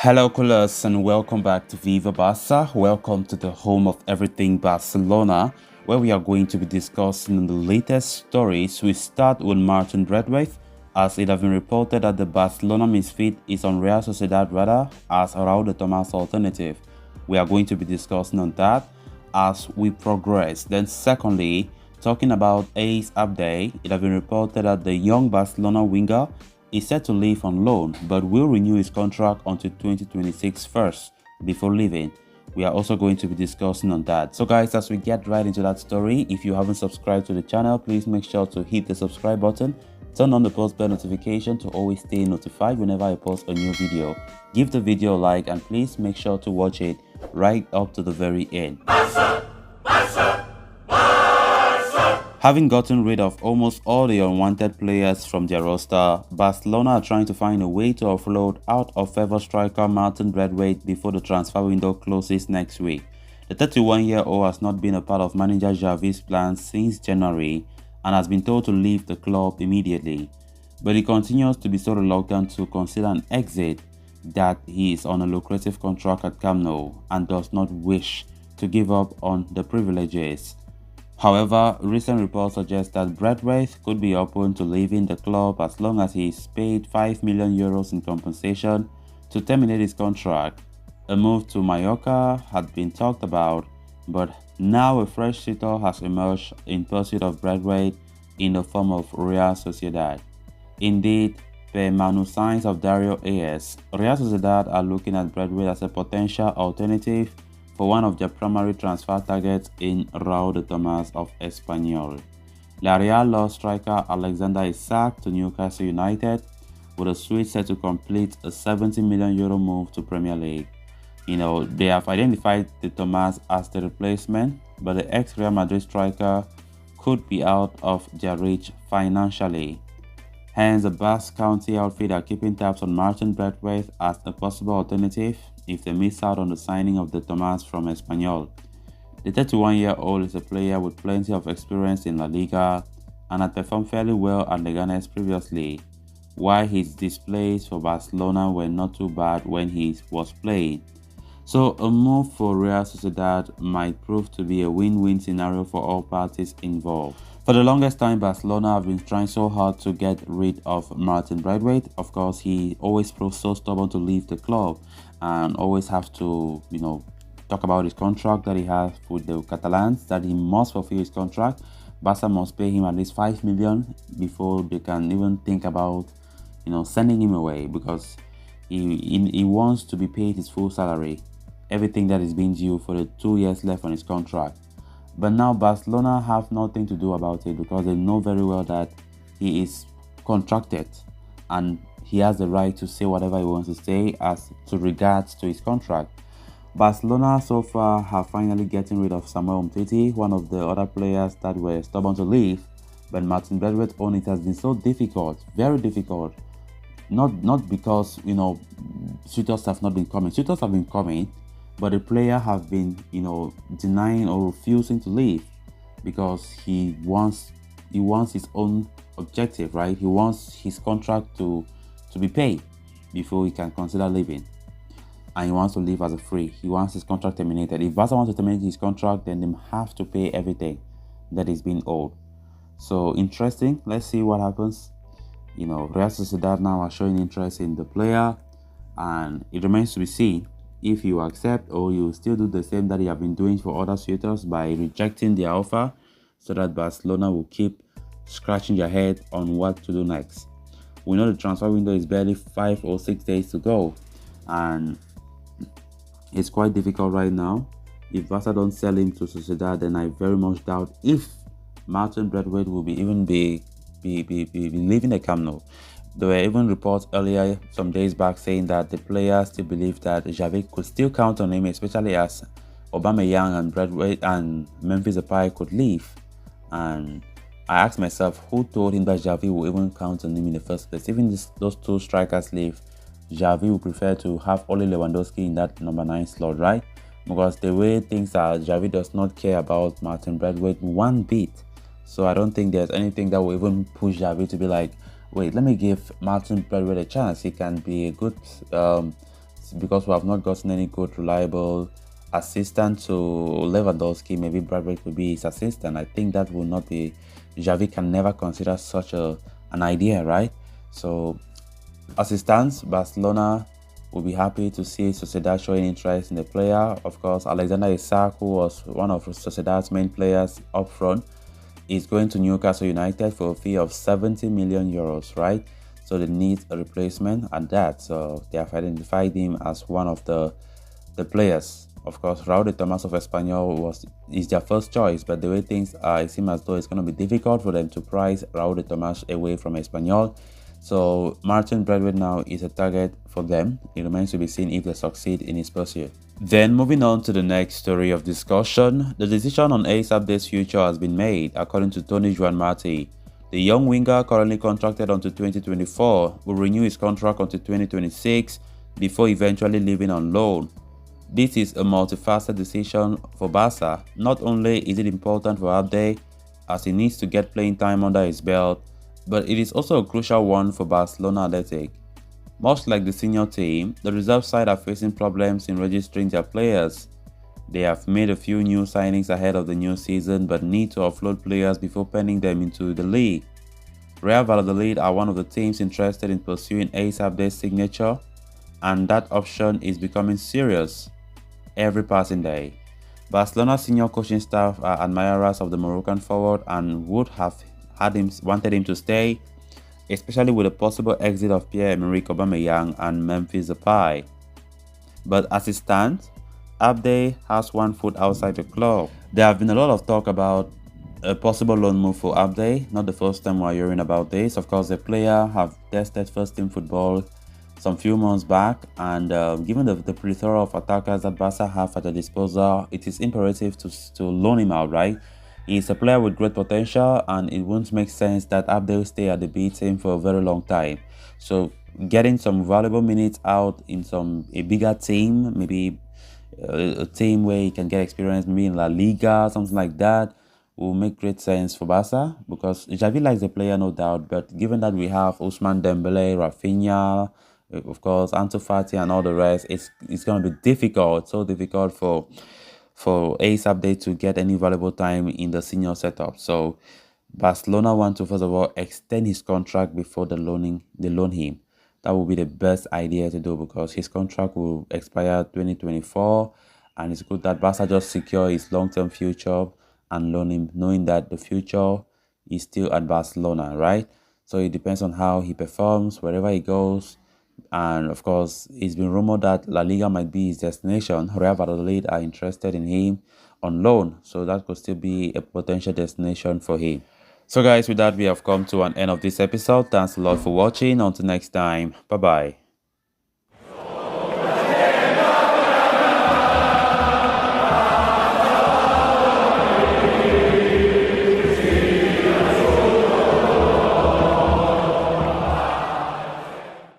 Hello, colors, and welcome back to Viva Barca. Welcome to the home of everything Barcelona, where we are going to be discussing the latest stories. We start with Martin Braithwaite, as it has been reported that the Barcelona misfit is on Real Sociedad radar as Raúl de Tomás alternative. We are going to be discussing on that as we progress. Then, secondly, talking about Ace Abde, it has been reported that the young Barcelona winger is set to leave on loan but will renew his contract until 2026 first before leaving. We are also going to be discussing on that. So guys, as we get right into that story, if you haven't subscribed to the channel, please make sure to hit the subscribe button, turn on the post bell notification to always stay notified whenever I post a new video. Give the video a like and please make sure to watch it right up to the very end. Having gotten rid of almost all the unwanted players from their roster, Barcelona are trying to find a way to offload out of favor striker Martin Braithwaite before the transfer window closes next week. The 31-year-old has not been a part of manager Xavi's plans since January and has been told to leave the club immediately. But he continues to be so reluctant to consider an exit that he is on a lucrative contract at Camp Nou and does not wish to give up on the privileges. However, recent reports suggest that Braithwaite could be open to leaving the club as long as he is paid €5 million in compensation to terminate his contract. A move to Mallorca had been talked about, but now a fresh suitor has emerged in pursuit of Braithwaite in the form of Real Sociedad. Indeed, per Manu signs of Dario AS, Real Sociedad are looking at Braithwaite as a potential alternative for one of their primary transfer targets in Raúl de Tomás of Espanyol. La Real lost striker Alexander Isak to Newcastle United, with a switch set to complete a €70 million move to Premier League. They have identified de Tomás as the replacement, but the ex-Real Madrid striker could be out of their reach financially. Hence, the Basque County outfit are keeping tabs on Martin Braithwaite as a possible alternative if they miss out on the signing of de Tomás from Espanyol. The 31-year-old is a player with plenty of experience in La Liga and had performed fairly well at Leganés previously, while his displays for Barcelona were not too bad when he was playing. So a move for Real Sociedad might prove to be a win-win scenario for all parties involved. For the longest time, Barcelona have been trying so hard to get rid of Martin Braithwaite. Of course, he always proves so stubborn to leave the club and always have to, talk about his contract that he has with the Catalans, that he must fulfill his contract. Barca must pay him at least €5 million before they can even think about, sending him away, because he wants to be paid his full salary, everything that is being due for the 2 years left on his contract. But now Barcelona have nothing to do about it because they know very well that he is contracted and he has the right to say whatever he wants to say as to regards to his contract. Barcelona so far have finally gotten rid of Samuel Umtiti, one of the other players that were stubborn to leave, but Martin Braithwaite on it has been so difficult, very difficult. Not because suitors have not been coming. Suitors have been coming, but the player have been denying or refusing to leave because he wants his own objective, right? He wants his contract to be paid before he can consider leaving, and he wants to leave as a free. He wants his contract terminated. If Barca wants to terminate his contract, then they have to pay everything that is being owed. So interesting. Let's see what happens. Real Sociedad now are showing interest in the player, and it remains to be seen if you accept or you still do the same that you have been doing for other suitors by rejecting their offer, so that Barcelona will keep scratching their head on what to do next. We know the transfer window is barely 5 or 6 days to go, and it's quite difficult right now. If Barca don't sell him to Sociedad, then I very much doubt if Martin Braithwaite will be leaving the Camp Nou. There were even reports earlier, some days back, saying that the player still believed that Xavi could still count on him, especially as Aubameyang and Braithwaite and Memphis Depay could leave. And I asked myself, who told him that Xavi will even count on him in the first place? Even those two strikers leave, Xavi would prefer to have Ole Lewandowski in that number 9 slot, right? Because the way things are, Xavi does not care about Martin Braithwaite one bit. So I don't think there's anything that will even push Xavi to be like, wait, let me give Martin Braithwaite a chance. He can be a good because we have not gotten any good, reliable assistant to Lewandowski. Maybe Braithwaite will be his assistant. I think that will not be. Xavi can never consider such an idea, right? So, as it stands, Barcelona will be happy to see Sociedad showing interest in the player. Of course, Alexander Isak, who was one of Sociedad's main players up front, is going to Newcastle United for a fee of 70 million euros, right? So they need a replacement at that. So they have identified him as one of the players. Of course, Raúl de Tomás of Espanyol is their first choice, but the way things are, it seems as though it's going to be difficult for them to price Raúl de Tomás away from Espanyol. So Martin Braithwaite now is a target for them. It remains to be seen if they succeed in his pursuit. Then moving on to the next story of discussion, the decision on Abde's future has been made, according to Tony Juan Marti. The young winger, currently contracted until 2024, will renew his contract until 2026 before eventually leaving on loan. This is a multifaceted decision for Barca. Not only is it important for Abde, as he needs to get playing time under his belt, but it is also a crucial one for Barcelona Latest. Much like the senior team, the reserve side are facing problems in registering their players. They have made a few new signings ahead of the new season but need to offload players before penning them into the league. Real Valladolid are one of the teams interested in pursuing Abde's signature, and that option is becoming serious every passing day. Barcelona's senior coaching staff are admirers of the Moroccan forward and would have wanted him to stay, especially with the possible exit of Pierre-Emerick Aubameyang and Memphis Depay. But as it stands, Abde has one foot outside the club. There have been a lot of talk about a possible loan move for Abde. Not the first time we're hearing about this. Of course, the player have tested first-team football some few months back, and given the plethora of attackers that Barca have at their disposal, it is imperative to loan him out, right? He's a player with great potential, and it won't make sense that Abde will stay at the B team for a very long time. So getting some valuable minutes out in a bigger team, maybe a team where he can get experience, maybe in La Liga, something like that, will make great sense for Barca, because Xavi likes the player, no doubt, but given that we have Ousmane Dembele, Rafinha, of course, Ansu Fati and all the rest, it's going to be difficult, so difficult for Abde to get any valuable time in the senior setup. So Barcelona want to first of all extend his contract before they loan him. That would be the best idea to do, because his contract will expire 2024, and it's good that Barca just secure his long-term future and loan him, knowing that the future is still at Barcelona, right? So it depends on how he performs wherever he goes. And of course, it's been rumored that La Liga might be his destination. Real Valladolid are interested in him on loan, so that could still be a potential destination for him. So guys, with that, we have come to an end of this episode. Thanks a lot for watching. Until next time, bye bye.